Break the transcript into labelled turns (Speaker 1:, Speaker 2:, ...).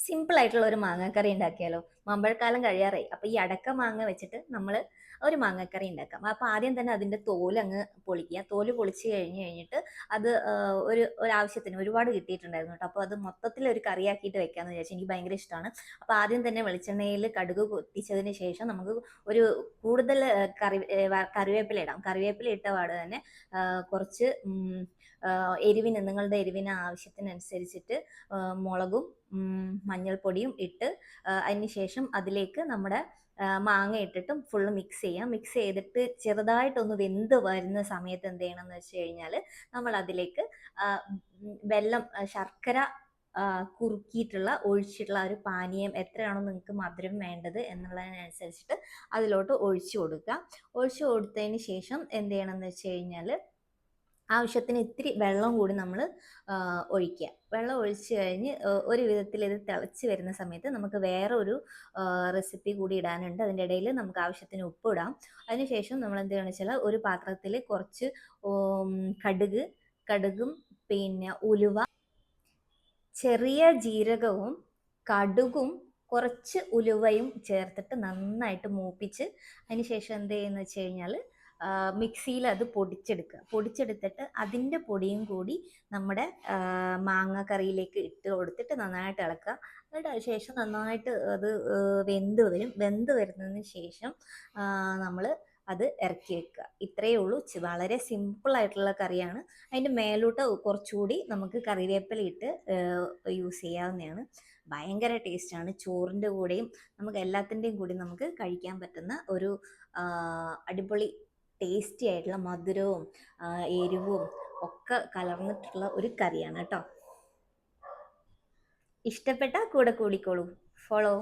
Speaker 1: Simple ആയിട്ടുള്ള ഒരു മാങ്ങാക്കറി ഉണ്ടാക്കിയാലോ? മാമ്പഴക്കാലം കഴിയാറായി. അപ്പൊ ഈ അടക്ക മാങ്ങ വെച്ചിട്ട് നമ്മൾ ഒരു മാങ്ങാക്കറി ഉണ്ടാക്കാം. അപ്പൊ ആദ്യം തന്നെ അതിന്റെ തോല് അങ്ങ് പൊളിക്കുക. തോല് പൊളിച്ച് കഴിഞ്ഞിട്ട് അത് ഒരാവശ്യത്തിന് ഒരുപാട് കിട്ടിയിട്ടുണ്ടായിരുന്നു കേട്ടോ. അപ്പോൾ അത് മൊത്തത്തിൽ ഒരു കറിയാക്കിയിട്ട് വെക്കാന്ന് വിചാരിച്ചു. എനിക്ക് ഭയങ്കര ഇഷ്ടമാണ്. അപ്പോൾ ആദ്യം തന്നെ വെളിച്ചെണ്ണയിൽ കടുക് പൊട്ടിച്ചതിന് ശേഷം നമുക്ക് ഒരു കൂടുതൽ കറിവേപ്പില ഇടാം. കറിവേപ്പില ഇട്ട പാട് തന്നെ കുറച്ച് എരിവിന്, നിങ്ങളുടെ എരിവിന് ആവശ്യത്തിനനുസരിച്ചിട്ട് മുളകും മഞ്ഞൾപ്പൊടിയും ഇട്ട് അതിന് ശേഷം അതിലേക്ക് നമ്മുടെ മാങ്ങ ഇട്ടിട്ടും ഫുള്ള് മിക്സ് ചെയ്യാം. മിക്സ് ചെയ്തിട്ട് ചെറുതായിട്ടൊന്ന് വെന്ത് വരുന്ന സമയത്ത് എന്ത് ചെയ്യണം എന്ന് വെച്ച് കഴിഞ്ഞാൽ നമ്മൾ അതിലേക്ക് വെള്ളം, ശർക്കര കുറുക്കിയിട്ടുള്ള ഒഴിച്ചിട്ടുള്ള ഒരു പാനീയം, എത്രയാണോ നിങ്ങൾക്ക് മധുരം വേണ്ടത് എന്നുള്ളതിനനുസരിച്ചിട്ട് അതിലോട്ട് ഒഴിച്ചു കൊടുക്കുക. ഒഴിച്ചു കൊടുത്തതിന് ശേഷം എന്ത് ചെയ്യണം എന്ന് വെച്ച് കഴിഞ്ഞാൽ ആവശ്യത്തിന് ഇത്തിരി വെള്ളം കൂടി നമ്മൾ ഒഴിക്കുക. വെള്ളം ഒഴിച്ച് കഴിഞ്ഞ് ഒരു വിധത്തിൽ ഇത് തിളച്ച് വരുന്ന സമയത്ത് നമുക്ക് വേറെ ഒരു റെസിപ്പി കൂടി ഇടാനുണ്ട്. അതിൻ്റെ ഇടയിൽ നമുക്ക് ആവശ്യത്തിന് ഉപ്പ് ഇടാം. അതിനുശേഷം നമ്മൾ എന്ത് ചെയ്യണമെന്ന് വെച്ചാൽ ഒരു പാത്രത്തിൽ കുറച്ച് കടുകും പിന്നെ ഉലുവ, ചെറിയ ജീരകവും കടുകും കുറച്ച് ഉലുവയും ചേർത്തിട്ട് നന്നായിട്ട് മൂപ്പിച്ച് അതിന് ശേഷം എന്ത് ചെയ്യുന്നത് വെച്ച് കഴിഞ്ഞാൽ മിക്സിയിൽ അത് പൊടിച്ചെടുത്തിട്ട് അതിൻ്റെ പൊടിയും കൂടി നമ്മുടെ മാങ്ങ കറിയിലേക്ക് ഇട്ട് കൊടുത്തിട്ട് നന്നായിട്ട് ഇളക്കുക. എന്നിട്ട് അതിന് ശേഷം നന്നായിട്ട് അത് വെന്ത് വരുന്നതിന് ശേഷം നമ്മൾ അത് ഇറക്കി വെക്കുക. ഇത്രയേ ഉള്ളൂ. വളരെ സിമ്പിൾ ആയിട്ടുള്ള കറിയാണ്. അതിൻ്റെ മേലോട്ട് കുറച്ചുകൂടി നമുക്ക് കറിവേപ്പില ഇട്ട് യൂസ് ചെയ്യാവുന്നതാണ്. ഭയങ്കര ടേസ്റ്റാണ്. ചോറിൻ്റെ കൂടെയും നമുക്ക് എല്ലാത്തിൻ്റെയും കൂടി നമുക്ക് കഴിക്കാൻ പറ്റുന്ന ഒരു അടിപൊളി ടേസ്റ്റി ആയിട്ടുള്ള മധുരവും എരിവും ഒക്കെ കലർന്നിട്ടുള്ള ഒരു കറിയാണ് കേട്ടോ. ഇഷ്ടപ്പെട്ട കൂടെ കൂടിക്കോളൂ. ഫോളോ.